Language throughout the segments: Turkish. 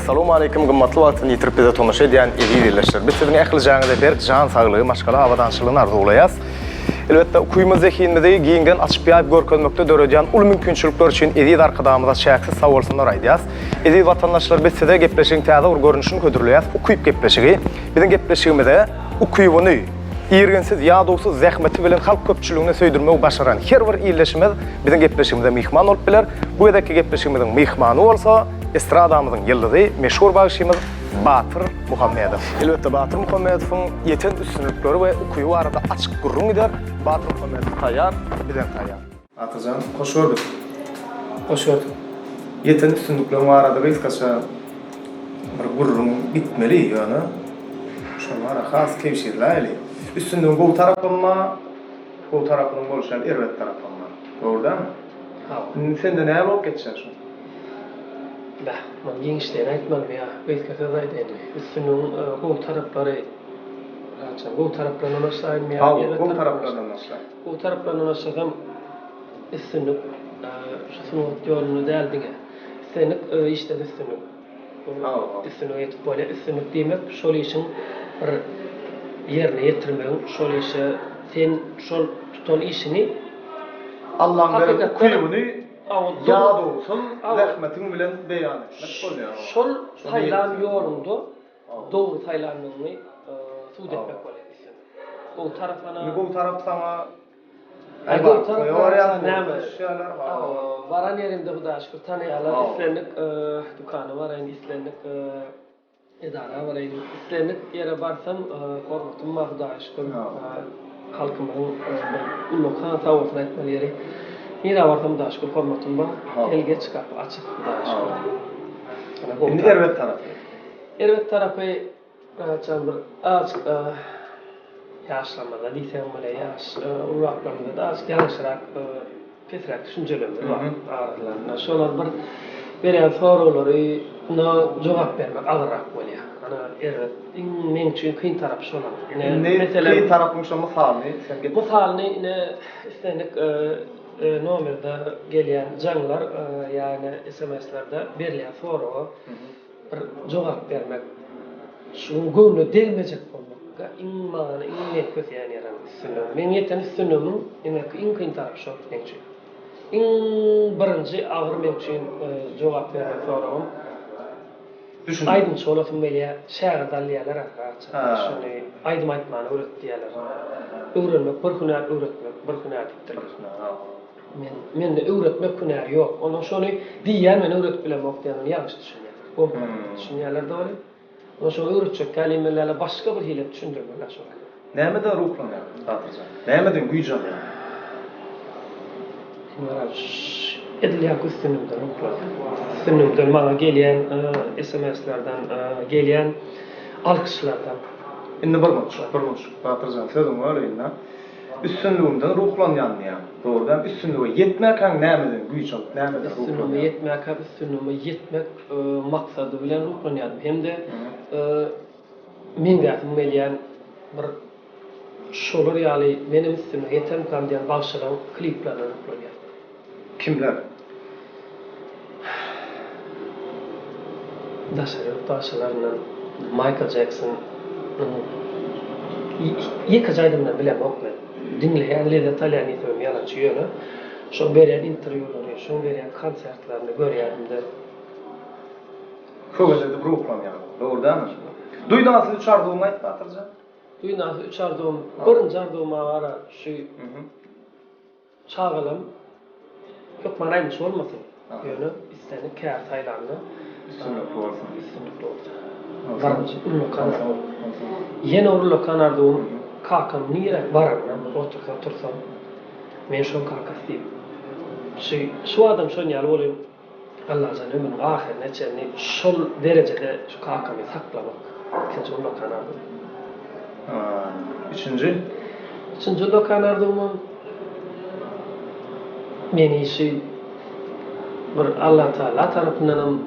Assalamu alaykum gymmatly wagtyny ýitirip bize tomaşa edýän izleýärler. Biz siziň ähli jaňyňyza berk jan saglygy, maşgala awadançylygyny arzuwlaýas. Elbetde ukuymy zehinimizi giňden açyp ýaýyp görkezmekde döredýän ul mümkinçilikler üçin edýät arkadamyza şäksiz sag bolsunlar aýdýas. Edýät watandaşlar biz size gepleşiň täze bir görünüşini ködürleýäs. Ukuyup gepleşigi. Biziň gepleşigimizde ukuyuwuny ýergensiz ýadowsuz zähmeti bilen halk köpçüligine söýdirmek başaran her bir ýerleşmez biziň gepleşigimizde mihman bolup biler. Bu edeki gepleşigimiziň mihmany bolsa estradamyzyň ýyldyzy meşhur bagşymyz Batyr Muhammedow. Elbetde Batyr Muhammedowyň ýeten üstünlikleri we ukuyy arada açyk gurrun eder. Batyr Muhammedow taýýar, bilen taýýar. Atajan, hoş gördük. Hoş gördük. Ýeten üstünlikleri arada gysgaça bir gurrun bitmeli ýöne. Şolara has kevşirläli. Üstünden gow tarapynma, gow tarapynyň bolşan erwet tarapynma. Doğrudan? Ha. Sende näme bolup geçýär şu? Da, men giňişden aýtmalym ýa, beýtke söz aýdyn. Üstüniň gow taraplary, açan gow taraplaryndan başlaýyn ýa, Gow taraplaryndan başlaýyn. Gow taraplaryndan başlasam üstünlik şu sunut ýoluny däldiňe. Üstünlik işte üstünlik. Üstünlik ýetip bolýar, üstünlik diýmek şol işiň bir yerine ýetirmegiň, şol işe sen şol tutan işini Allah'ın verip ukuyuwuny ýadowsul zähmetiň bilen beýan etmek bolýar. Şol taýlan ýolundy dogry taýlanmagyny suwd etmek bolýar. Bu tarapana Gow tarap saňa Gow tarapana näme? Baran yerimde Huda şükür tanýarlar, islendik dukany var, endi islendik edara var, endi islendik ýere barsam hormatym var Huda şükür. Halkymyň ullukan sawatyn etmeli ýeri. Ýere barsam da şükür hormatym var. Elge çykap açyk Huda şükür. Indi erwet tarapy. Erwet tarapy açan bir açyk ýaşlamada diýsem bile ýaş uraklarynda da ýaşrak petrak düşünjeler var aralarında. Şolar bir berýän soraglara jogap bermek agyrak bolýar. Ana erwet men üçin kyn tarap şolar. Mesela kyn tarapyň şu misaly sen get. Misaly istenik nomerde gelýän jaňlar ýani SMS-lerde berilýän soraga bir jogap bermek. Şu göwnü delmejek bolmakka iňmany iňmet kötýän ýeren üstünlüğü. Men ýeten üstünlüğüm iň kyn tarap şol men üçin. Iň birinji agyr men üçin jogap bermek soragym. Aydın şolasyn belä şäher dalýarlar açyk. Şonu aydym aýtmany öwretdiýärler. Öwrenmek bir hünär öwretmek, bir hünär diýipdirler. Men öwretmek hünär ýok. Onuň şonu diýýär men öwretip bilemek diýeni ýalňyş düşünýär. Bu düşünýärler dogry. O şu öwretjek kelimelerle başga bir hile düşündirmeler şol. Nämede ruhlanýar Batyrjan? Nämeden güýjanýar? Edilýän üstünümden ruhlanýar. Üstünümden maňa gelýän SMS-lerden, gelýän alkyşlardan. Indi bir Batyrjan sözüň öýünde. Üstünlüğümden ruhlanýanýar. Doğrudan üstünlüğe yetmek kan nämeden güýjan, nämeden ruhlanýar. Üstünlüğe yetmek maksady bilen ruhlanýar. Hemde men gaýtym belýän bir şolar ýaly menim üstünlüğe yetem kan diýen bagşylan kliplerle ruhlanýar. Kimler? Daşaryň Michael Jackson ýeke jaýdymdan bilemok men. Dinleýänler de talýany söýüm ýalaçy ýöne. Şo berýän interwýulary, şo berýän konsertlaryny görýärdim-de. Köwelde ruhlanýar. Doğrudan. Duýdasy üçardygyny aýt Batyrjan. Duýdasy üçardygym, birinji ardygyma gara şu çağalym. Çok manaýmyş bolmasyn. Ýöne istenik kär taýlandy. Üstünlük bolsun. Üstünlük bolsun. Birinji ullukan. Ýene ullukan ardygym kakam nire baran, otursam. Men şol kakas diýip. Şu adam şol ýaly bolýar. Allah ömrüniň ahirine çenni şol derejede şu kakamy saklamak. Ikinji ullukan ardygym. Üçüncü ullukan ardygym meni şu bir Allah Taala tarapyndan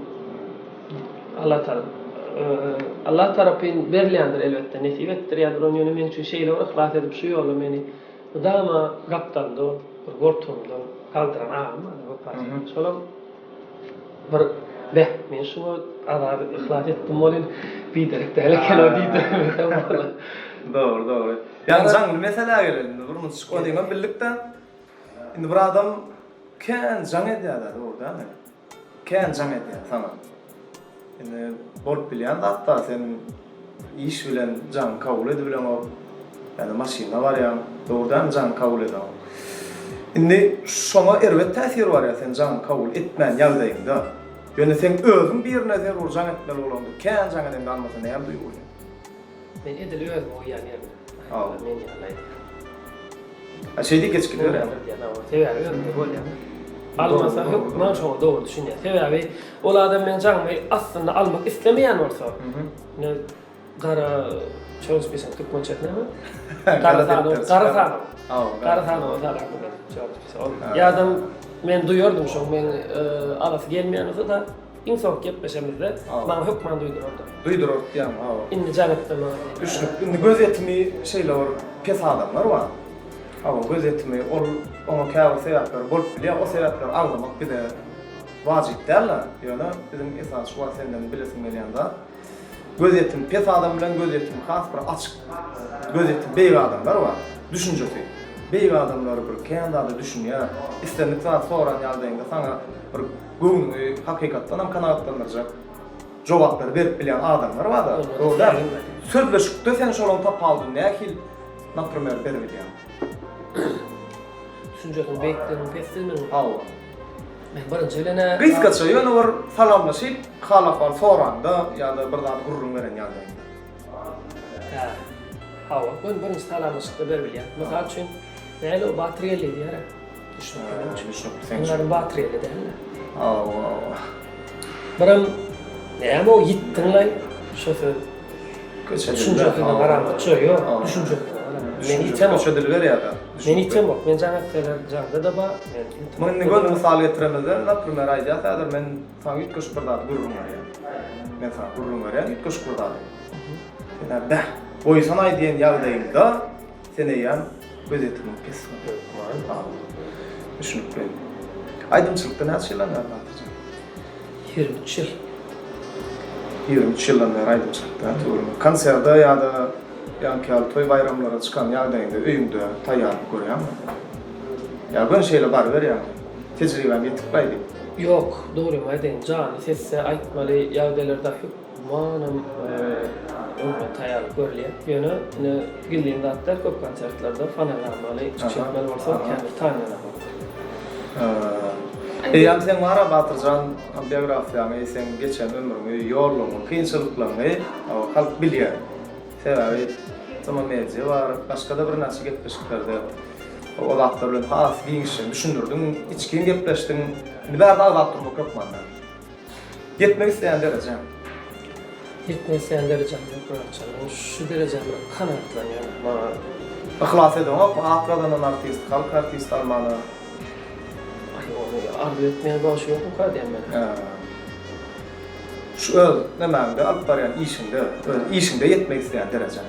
Allah tarapyn berilýändir elbetde, nesip etdirýärdir onu men üçin şeýle ihlas edip şu ýoly meni dama gapdandy, bir gortumdy, kaldıran ağam, bu parça. Şolam bir Be, men şunu azabı ihlas etdim bolin biderek de hele kelo diýdim. Doğru, doğru. Yani жаңыл mesele gelelim. Burun çıkıyor diýen birlikden. Indi bir adam kän jaň edýär doğru değil mi? Kän jaň edýär, tamam. Indi bolup bilýän da hatta sen iş bilen jaň kabul edibilen o yani maşina var ya doğru değil mi jaň kabul edýär. Indi şoňa elbet täsir var ya sen jaň kabul etmän ýagdaýynda. Ýöne sen özüň bir näzer urjan etmeli bolandy. Kän jaň edende almasa näme duýur? Men edil öz o ýany. Al. Men ýaly. Şeyde geçkiler ya. Sebebi önde bol yani. Almasa hükmen şoňa doğru düşünýär. Sebebi ol adam men jaňmy aslında almak islemeýän bolsa. Ne gara çalışpysan tutma çetnemi? Garasano. Ya adam men duýardym şoň men arasy gelmeýän bolsa da insan gepleşemizde bana hükmen duýdurardy. Duýdurardy ýa-ni. Indi janetdemi? Indi göz etimi şeyler var, pes adamlar var. Ama göz etimi ona käbir sebäpler bolup bilýär, o sebäpler aglamak bir de wajyp däl. Ýöne bizim esas şu senden bilesin gelýände göz etimi pes adam bilen göz etimi has bir açyk göz etimi beýik adamlar var. Düşünjesi. Beýik adamlar bir kända düşünýär. İstendik zat soran ýaldaýynda sana bir göňüňi hakykatdan hem kanagatlandyrjak jogaplar berip bilýän adamlar var da. Doğru. Sözleşikde sen şolany tap aldın, nähil naprymer berip bilýän. Düşünjesi beýikden pestilmi? Hawa. Men birinji elene Riskaça ýöne bir salamlaşyp, halaklar soranda ýa-da bir zat gurrun beren ýaldaýynda. Ha. Hawa, ben birinji salamlaşykda berip bilýän. Mysal üçin, näle o batriýeli diýär. Düşünýär. Onların batriýeli däl. Hawa. Birim näme o ýitdiňler şoför. Düşünjesi garamyk çöýüyor. Düşünjesi. Men ýitem şödül berýär. Men ýitem bok. Men janetler janda da ba. Men nigol misal getiremezler. Naprymer aýdýar, häzir men saňa ýetkiş bir zat gurrun berýär. Men saňa gurrun berýär, ýetkiş bir zat. Sen da boýsan aýdýan ýagdaýynda sen ýan göz etimi pes. Düşünüp ben. Aydymçylykda näçe ýyllar bardyr? 23 ýyl. 23 ýyldan beri aydymçylykda turmuşum. Konsertde ýa-da ýa-da toy bayramlara çykan ýagdaýynda öýümde taýýarlyk görýärmi? Ya gün şeyle bar ver yani. Tecrübem yetip baydı. Yok, doğru maýdyn. Jany sesse aýtmaly ýagdaýlarda hükmanam öňe taýýar görülýär. Ýöne bildiğin zatlar köp konsertlarda fanalamaly, çykmaly bolsa kendi taýýanlar. Ýa-ni sen mara Batyrjan biografiýany sen geçen ömrüňi ýolluňy, kynçylyklaryny halk bilýär. Sebebi tamam medya var, başga da bir näçe gepleşiklerde o zatlar bilen has giňişi düşündürdüm, içkin gepleşdim. Niberde azatdyrmak yok manda. Yetmek isteyen derece. Yetmek isteyen derecem yok bırakçalım. Şu derecem kanatlanıyor. Ihlas edin o, atladan artist, halk artist almanı. Ay onu arzu etmeye başı yok mu kadar diyeyim ben. Şu öl, nemende alıp var yani işinde yetmek isteyen derece.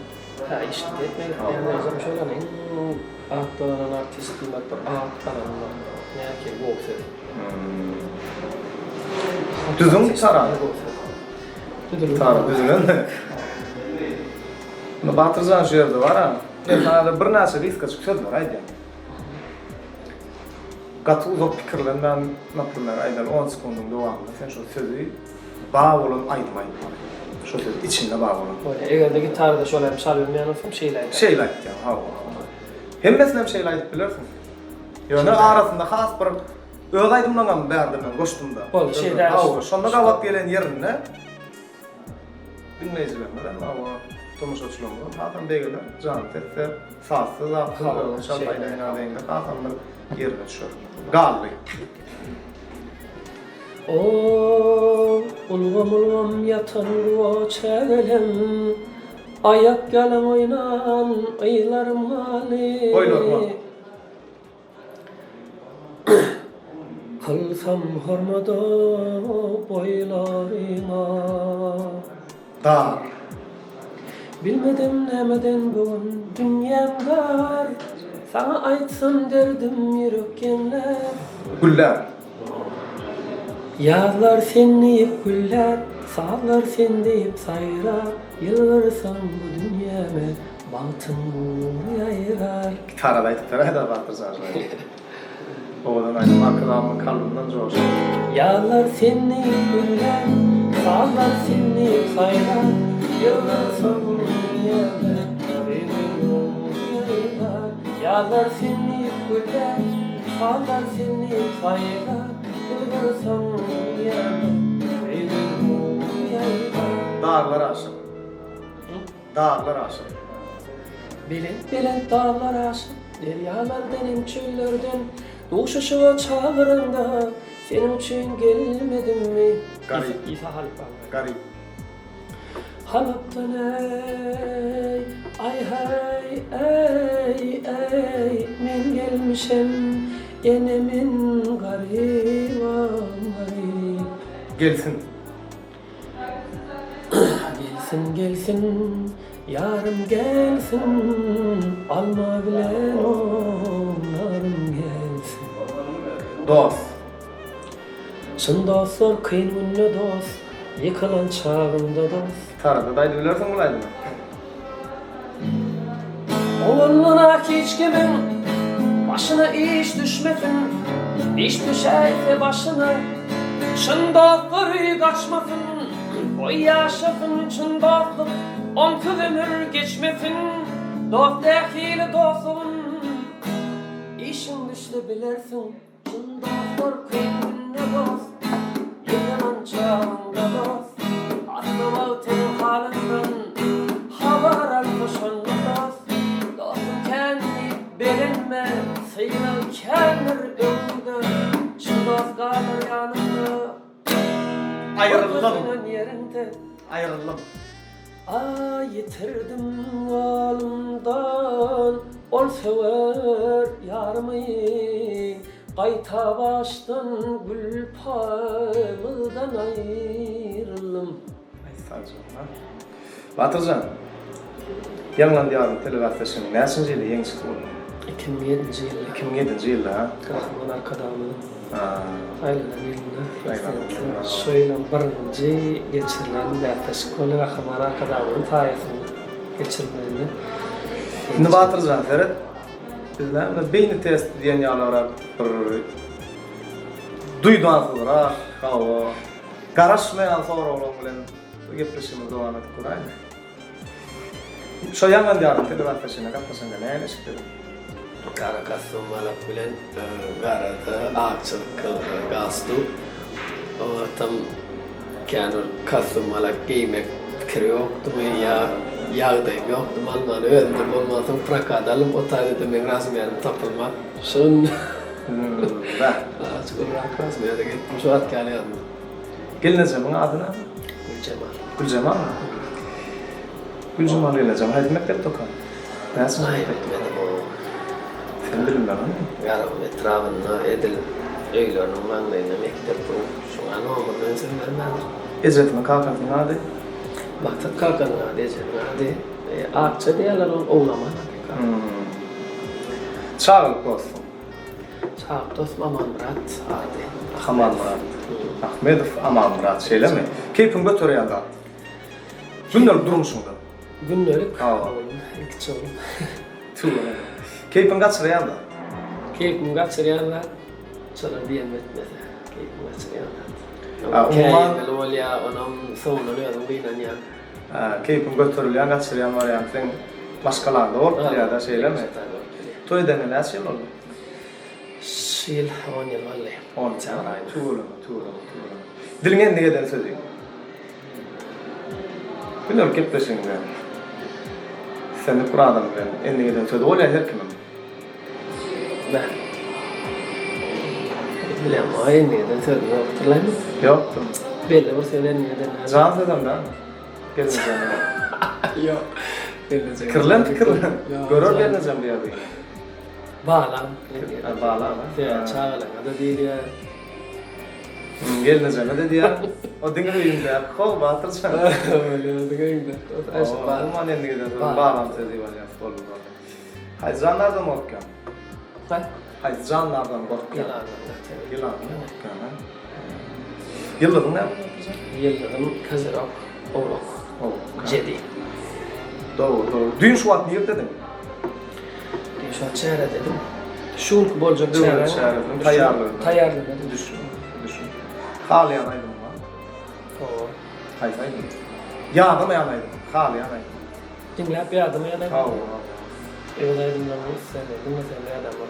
Ha işte yetmek isteyen derecem şöyle ne? Atladan artist demek bir ağat kanalına. Ne ki bu okser. Düzün saran. Düzün. Batyrjan şu yerde var ha. Mesela bir näçe riska çykýar var aýdy. Gaty uzak pikirlenden naprymer aýdal 10 sekundyň dowamında sen şu sözü bağ bolan aýdmaý. Şu söz içinde bağ bolan. Eger de gitarda şöyle çalýan bolsam şeyler. Şeyler yani ha. Hemmesine şeyler aýdyp bilersiň. Ýöne arasynda has bir öz aýdymlaňam berdim men goşdumda. Bol şeyler. Şonda gawap gelen ýerine dinleýijilerden ama tomuşaçylarym hatam begeler jan tette sassız akıl şaltaýlaýan hatamlar ýerine düşür. Gally. O ulgam yatan o çegelem ayak yalan oynan aylarım hali. Oylarım. Kılsam hormada boylarına. Dar. Bilmedim nemeden bugün dünyam var. Sana aytsam derdim yürek genler. Güller. Yazlar sen deyip güller, sağlar sen deyip sayrar. Yılvarsan bu dünyame, baltın yayrar. Gitara da aytıp da batırsan. Oğlan aydım akılamın kalbimden coştu. Yazlar sen deyip güller, sağlar sen deyip sayrar. Yılvarsan bu dünyame, baltın yayrar. Yazlar sen deyip güller, sağlar sen deyip sayrar. Yılvarsan bu dünyame, baltın yayrar. Dağlar aşık. Dağlar aşık. Bilen dağlar aşık, deryalar benim çöllerden. Uşuşuğa çağırında, senin için gelmedim mi? Garip. İsa Halip abi. Garip. Halaptan ey, ay hay, ey, men gelmişem, yenemin gariban garip. Gelsin. Gelsin, yarım gelsin, alma bilen onlarım gelsin. Dost. Şın dostlar kıyın günlü dost, yıkılan çağımda dost. Tarada daydı bilersin bulaydı mı? Oğluna hiç kimin, başına iş düşmesin, iş düşerse başına. Şın dostları kaçmasın, oy yaşasın şın dostluk, onsuz ömür geçmesin. Dost ehili dostun, işin düştü bilersin. Şın dostlar kıyın ne dost, yıkılan çağında dost. Aslı bağıtın halinden, havar almışın dost. Dostum kendi bilinme, sıyrıl kendir ömrümde. Şın dost kalır yanımda. Ayrıldım. Yerinde. Ayrıldım. Yitirdim alımdan, ol sever yarımı. Qayta baştan gül paylıdan ayrıldım. Ay sağcığım lan. Batırcan. Yanlan diyarım televizyonu. Näçinji ýyly ýeňi çykdy bu? 2007-nji ýyl. 2007-nji ýylda ha. Kahraman arkadaşımın Aylan. ýylynda. Şoýlan birinji geçirilen näçe şkoly Kahraman arkadaşymyň taýysyny geçirmeli. Şimdi Batırcan Ferhat. Bizler beyni test diýen ýalara bir duýdansızrak, hawa garaşmaýan soraglary bilen gepleşimiz dowam etip guraýly. Şo ýangan diýaryň telewizionyna gatnaşanda näme işdi? Gara kasım malak bilen garada ağaçlık gastu. O tam kanun kasım malak giymek fikri yoktu mu ya yağdayım yoktu malman öldüm olmasın prakadalım o tarihte men razmeyelim tapılmak. Şun ağaç olarak razmeyede gittim şu at kâle yandım. Gelineceğimin adyna? Gülcemal. Gülcemal mı? Gülcemal geleceğim. Haydi mektep tokan. Näçe Ay mektep? benim o Sen bilimler mi? garım etrafında edil öýleriniň maňlaýynda mektep bu. Şuňa nomur men seňlerden. Ecretme kalkatın nadi? Baktık kalkanına diyeceğim hadi. Ağaçça diyorlar oğlama. Çağırıp dostum. Çağıp dostum Aman Murat hadi. Aman Murat. Ahmedov Aman Murat şeyle mi? Keyfin götürüyorlar. Günler durmuşsun da. Günlük Aa. oğlum, iki oğlum. Tüy. Keyfin kaçırıyorlar. Keyfim kaçıryanlar, sonra diyen etmedi. Keyfim kaçıryanlar. Umman- Keyfim olya onun savunuluyordum beynen ya. Keyfin götürülen kaçırıyan var yani. Sen başkalarında orta ya da şeyle mi? Toy denilen şey oldu. Şil 10 yıl vallahi. 10 sene. Tuğulama. Diline ne kadar sözü? Bilmiyorum kepleşin de. Sen de kuradan bilen. En ne kadar sözü. Olay her kimim? Ben. Bilmem aynı neden söyledim hatırlayın mı? Yoktum. Belli bu söyleyen neden. Can dedim da. Gelmeyeceğim. Yok. Kırılan. Görür gelmeyeceğim diye bir. Bağlam. Bağlam. Ya çağılan da değil ya. Gelmeyeceğim dedi ya. O dinle yiyince. Kol batıracağım. Öyle oldu gayında. Aman en ne kadar bağlam sözü var ya. Hayır canlardan mı okuyan? Hayır canlardan korkuyan. Yalan. Yılan mı okuyan ha? Yıldızın ne? Yıldızım Kazırok, Oğlak, Jedi. Doğru. Dün şu an niye dedin? Şu an çare dedim. Şulk bolacak çare. Tayarladım. Düşün. Halayan aydın var. Oo. Haysaydın. Yağda mı yanaydın? Halayan aydın. Dinlep yardım yanaydım. Tamam. Evdaydım ben bunu sevdim. Mesela adamı.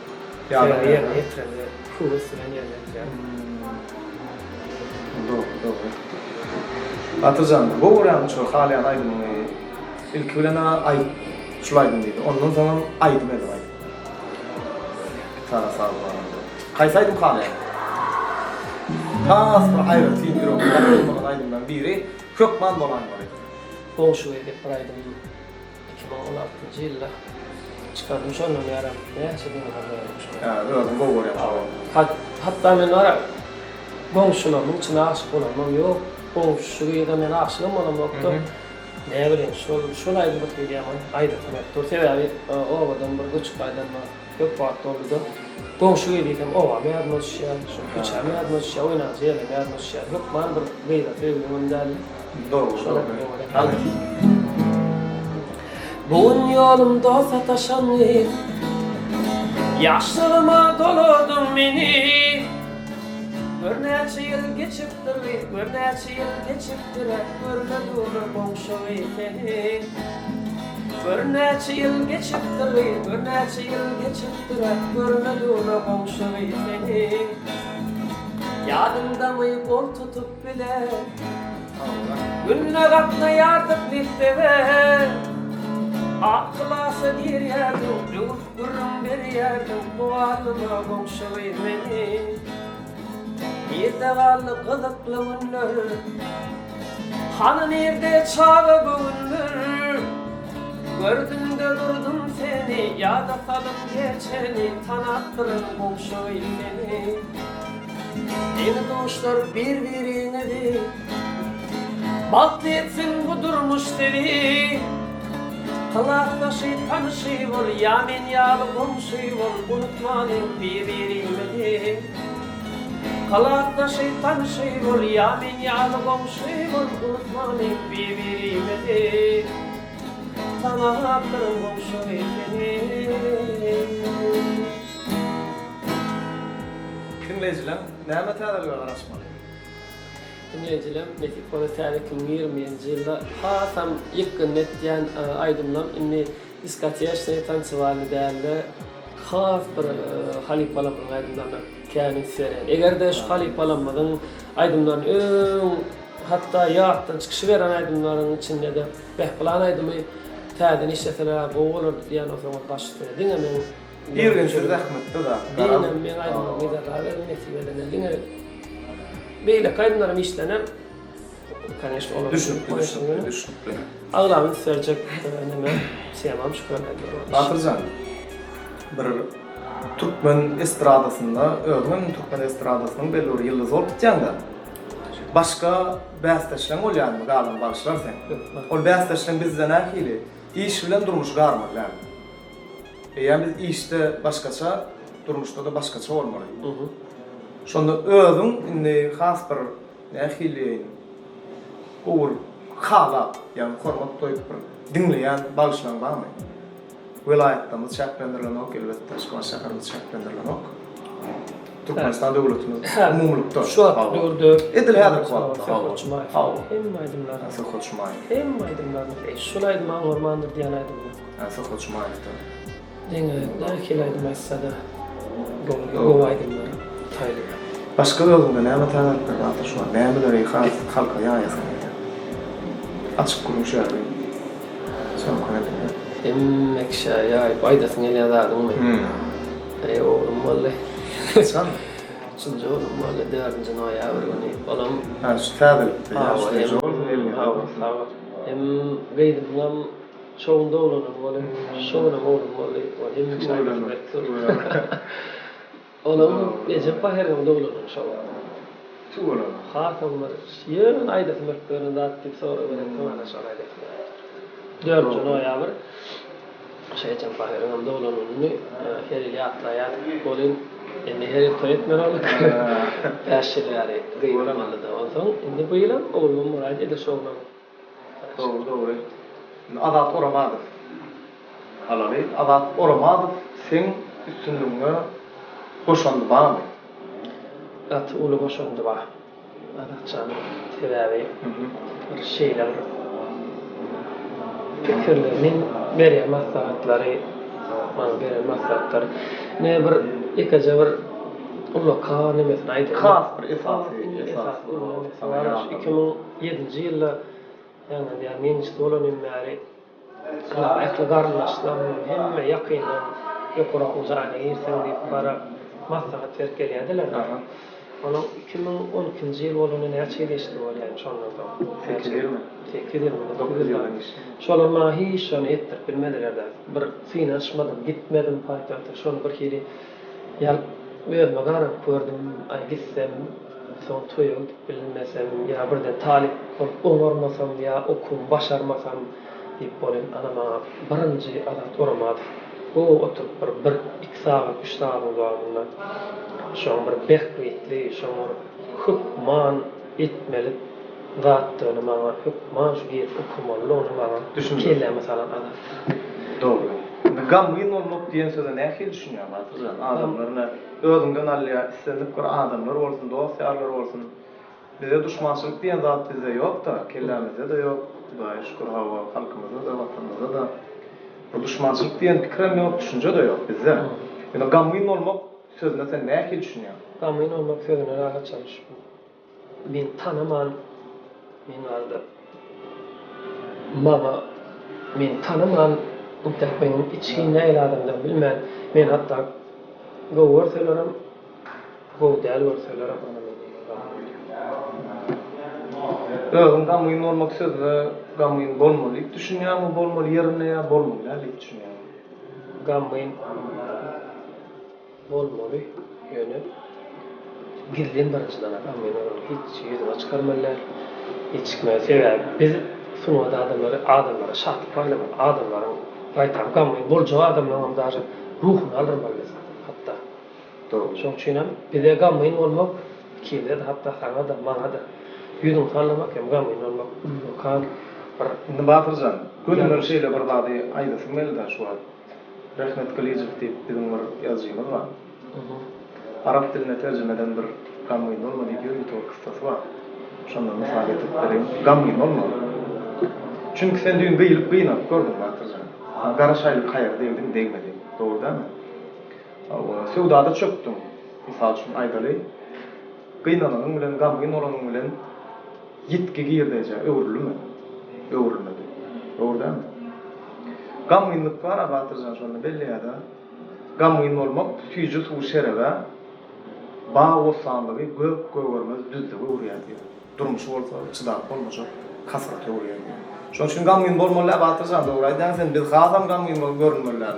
Yardım Yerine yetiremedi. Kuvvesinden yerine yetiremedi. Doğru. Hatırcan, bu uğrayan şu halayan aydın ilk bilene ay şulaydın deydi. Ondan zaman aydım edim aydım. Sana sağ olun. Kaysaydım halayan. Asla hayır, tindir o. Yapılmadan aydım ben biri. Kökman dolan var. Boğuşu edip buraydım. 2016 yılda çıkardım sonra ne yaram. Ne yaşadığını hazırlamış. Öldüm bu uğrayan. Hatta ben ara boğuşulamın içine aşık olamam yok. Boğuşuya da ben aşığım olam yoktu. Ne bileyim, şolaydı bu diyemem. Ayda tümektir. Sebebi ovadan bir küçük aydan yok vaat oldu. Boğuşuya dedim, ova meyadmış ya, şu küçüğe meyadmış ya, oynayacı yerine meyadmış ya. Yok bana bir gıyda sevgilim derli. Doğru. Bugün yolumda sataşan yaşlarıma doludun beni. Bir neçe yıl geçiptir, görme durur boğuşu seni. Bir neçe yıl geçiptir, görme durur boğuşu seni. Yadımda mı kol tutup bile, gününe katına yardık lihteve. Akılası bir yerdim, durun bir yerdim, bu ağlıma boğuşu beni. Bir de varlı kılıklı ünlü, hanı nerede çağı bu ünlü. Gördüm de durdum seni, ya da salım geçeni, tanattırın boğuşu beni. Yeni doğuşlar birbirine değil, baktı etsin bu durmuş dedi. Kılakta şeytan var, yamin yağlı komşu var, unutmanın birbirine değil. Kılakta şeytan var, yamin yağlı komşu var, unutmanın birbirine değil. Tanattırın komşu beni. Dinleyiciler, neyme tədəli araşmalı? Dinleyiciler, Metik Polatari 2020 yılda tam yakın netleyen aydımlam inni İskatiya şeytan çıvarlı değerli khas bir halipalamın aydımlarına kâni seren. Eğer de şu halipalamın aydımların hatta yağıttan çıkışı veren aydımların içinde de behbulan aydımı tədin işleteler boğulur diyen o zaman başlıyor. Dinlemeyin. Bir gün sürü zahmetli da. Dinlemeyin aydımlar giderler ve netiveden dinlemeyin. Böyle kaydınlarım işlenem, kanişli olabilir. Düşünüp. Ağlamın sürecek öneme siyamam şükür ediyorum. Hatırcan, bir Türkmen estradasında, Türkmen estradasının belli bir yıldız olup biteceğinde başka bästeşlen ol yani galan bağışlar sen. Ol bästeşlen bizden ahili, iş bilen durmuş garmar yani. Yani biz işte başkaça, durmuşta da başkaça olmalı. Şonda özüm indi has bir nähili uğur hala yani hormat toyup dinleyen bağışlan barmy? Vilayetimiz şäklendirilen ok, elbette şoňa şäherimiz şäklendirilen ok. Türkmenistan döwletimiz umumlukda. Şu an durdu. Edil häzir kwatda. Hem aydımlar. Nasıl hoşmay? Hem aydımlar. Şulaydım an ormandır diyen aydımlar. Nasıl hoşmay? Denge, nähili aydım aýtsa-da go aydımlar. Taylı. Başka özünde näme täzekler bar şu an? Nämeleri halka ýaýasyn. Açık kurmuş ýa. Şol konuda. Emmek şaya, baydasyň elýärdiňmi? Oğlum vallahi. Sen? Üçüncü oğlum vallahi 4-nji noýabr güni balam. Ha, şu täzel. Hem geydim bulam çoğunda olanım vallahi. Şoňa oğlum vallahi. Emmek şaya. Oğlum Recep Bahir'in oğlunun şoňa. Tuğla. Hatamlar. Ýön aýda tümeklerinde atdyp sonra böyle tamana şoňa. 4-nji noýabr Şeytan Bahir'in oğlunun herili atlaýar. Bolin her toy etmen olduk. Yaşlıları gıyırmalı da olsun. Şimdi bu yıl oğlum Murat ile şoğlan. Doğru. Adat oramadı. Halabi, adat oramadı. Sen üstünlüğüne boşandı bana mı? At ulu boşandı bana. Adatçanın tedavi bir şeyler fikirlerinin beri maslahatları beri maslahatları ne bir ikaca bir ulu kanı mesela aydı. Khas bir esası. 2007 yılda yani men işte olanın beri aklı garnaşlam hem yakından yukarı uzağına girsen deyip para maslahat verip geliyediler. Onun 2012 yıl olanın ne çeşitli ol yani şonda. Tekidir mi? 9 yıl. Şolan ma hiç şonu ettirip bilmediler de. Bir finansmadım, gitmedim paytahta. Şonu bir kere ya verme garan gördüm. Ay gitsem son toyu bilmesem ya birden talip olmasam ya okum başarmasam deyip bolin anama birinci adat oramadı. O oturup bir 2 saat 3 saat uzağında şoň bir bekletli, şoň hukman etmeli zattığını bana hukman şu bir okumalı onu bana kelle mesela adat. Doğru. Gamgin olmak diyen sözü ne ki düşünüyor Batırcan? Adamlarına özünden alya istenip bir adamlar olsun, dostlarlar olsun. Bize düşmançılık diyen zat bize yok da, kellemizde de yok. Hudaýa şükür hava halkımızda da, vatanımızda da. Bu düşmançılık diyen fikrem yok, düşünce de yok bizde. Yani gamgin olmak sözüne sen ne ki düşünüyor? Gamgin olmak sözüne rahat çalışıp. Ben tanıman, men vardı. Mama, men tanıman, tek benim içki ne adamdan bilmem. Men hatta gowur söylerim, gowdal söylerim ana Özün gamgin olmak sözüne gamgin bolmaly düşünýärmi, bolmaly ýerine ýa bolmaly diýip düşünýärmi? Gamgin bolmaly ýöne gilden barajdan gamgin hiç ýüzüne çykarmalar, hiç kimse biz sunuwada adamlara şart paylamak adamlaryň gaýtar gamgin boljagy adamlaryň daşy ruhuny aldyrmaly hatta. Doğru. Şoň üçin bize gamgin bolmak kile hatta sana da bana da yüzün sallamak hem gamgin olmak kan Indi Batyrjan, gönüller şeýle bir zady aýdasyn melde şu an. Rahmet Kılıçev diýip bizim bir ýazgymyz bar. Arap diline terjemeden bir gamgin olma diýip ýöňe kıssasy bar. Şondan mysal etip bereyim. Gamgin olma. Çünki sen düň gyýylyp gynap gördün Batyrjan. Garaşaýly kaýar diýdim degmedi. Dogry dämi? Awa sewdada çöktüm. Mysal üçin aýdaly. Gynanyň bilen gamgin olanyň bilen yitki girdice öwrülme. Öwrülmedi. Dogry dämi? Gamginlik bar Batyrjan şonu belli ýa-da. Gamgin olmak tüýjü suw şerebe ba osanlygy göp-göwermez düzlügi urýar. Durmuş bolsa çydap bolmaşak kasrat urýar. Şoň üçin gamgin bolmaly Batyrjan dogry aýdan sen biz hasam gamgin bolup görünmeliler.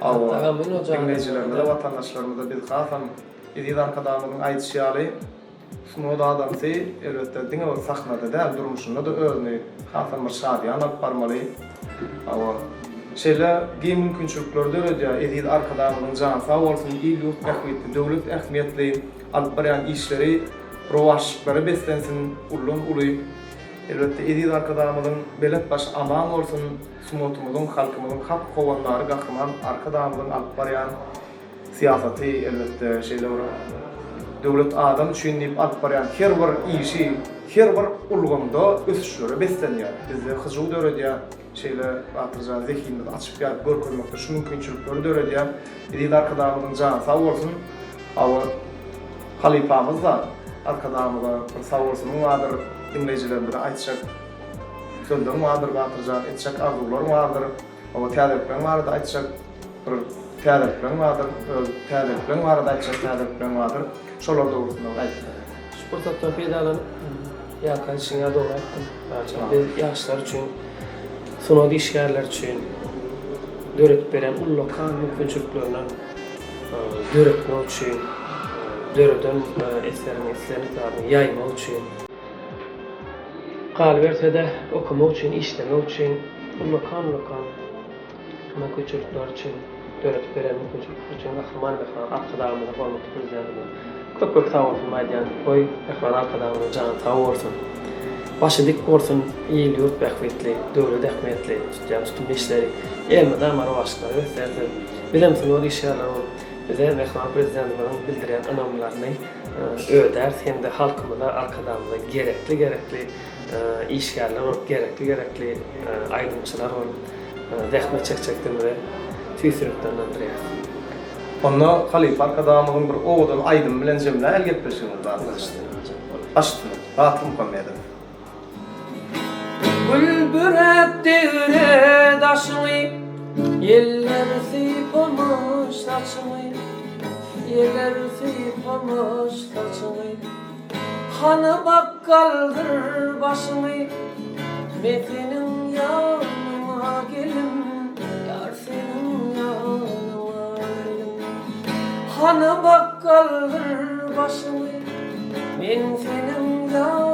Awa gamgin oljagy dinleýijilerimiz, watandaşlarymyz biz hasam edýär arkadaşlaryň aýdyşýaly sunuwda adamsy elbetde diňe bir sahnada da durmuşynda da özüni hasam bir şadýan alyp barmaly. Awa şeýle giň mümkinçilikler döredýär edýär arkadaşlaryň jany sag bolsun, ýylyk ähmiýetli, döwlet ähmiýetli alyp barýan işleri rowaşlyklary beslensin, ulun uly. Elbette edýär arkadaşlaryň belet baş aman bolsun, sunuwatymyzyň, halkymyzyň hak gowanlary gahryman arkadaşlaryň alyp barýan siýasaty elbette şeýle döwlet adam düşünýip alyp barýan her bir işi, her bir ulgunda ösüşleri beslenýär. Bizde hyjy döredýär şeýle Batyrjan zehinini açyp ýaryp görkezmekde şu mümkinçilikleri döredýär. Edýär arkadaşlaryň jany sag bolsun. Awa halifamyz da arkadaşlarymyza bir sag bolsun, wadyr dinleýijilerimiz aýtjak sözler wadyr Batyrjan etjek arzular wadyr. Awa täzelikler wadyr aýtjak bir täzelikler wadyr, täzelikler wadyr aýtjak täzelikler wadyr. Şolar dogrusyna aýtdy. Sportdan peýdalan ýa-da dogry aýtdym. Biz ýaşlar üçin, sunawda işgärler üçin döret beren ullukan mümkinçiliklerden döretmek üçin, döreden eserini ýaýmak üçin, galbersede okumak üçin, işlemek üçin ullukan mümkinçilikler üçin döretip beren mümkünçilik üçin Kahraman ekran arkadağımda hormatly prezidentim. Köp sağ olsun maýdan, oý ekran arkadağımda jany sağ olsun. Başı dik bolsun, ýyly ýurt bähwetli, döwlet ähmiýetli, tutýan tutum işleri, elmede amara başlary gösterdi. Bilemsin o işler o bize ekran prezidentimiň bildiren önemlilerini öder, hem de halkymyza arkadağımda gerekli işgärler olup, gerekli aýdymçylar olup, zähmet çekçekden ve tüýsürüklerden durýar. Onda Halifa arkadağımın bir oğudan aydın bilen jemle el getirirsiniz arkadaşlar. Açtım, Fatih Muhammedov. Bülbüret devre daşını, yeller sipamış saçını, yeller sipamış saçını. Hanı bakkaldır başını, Metin'in yanıma gelin, yar senin yanıma gelin. Hanı bakkaldır başını, men senin yanıma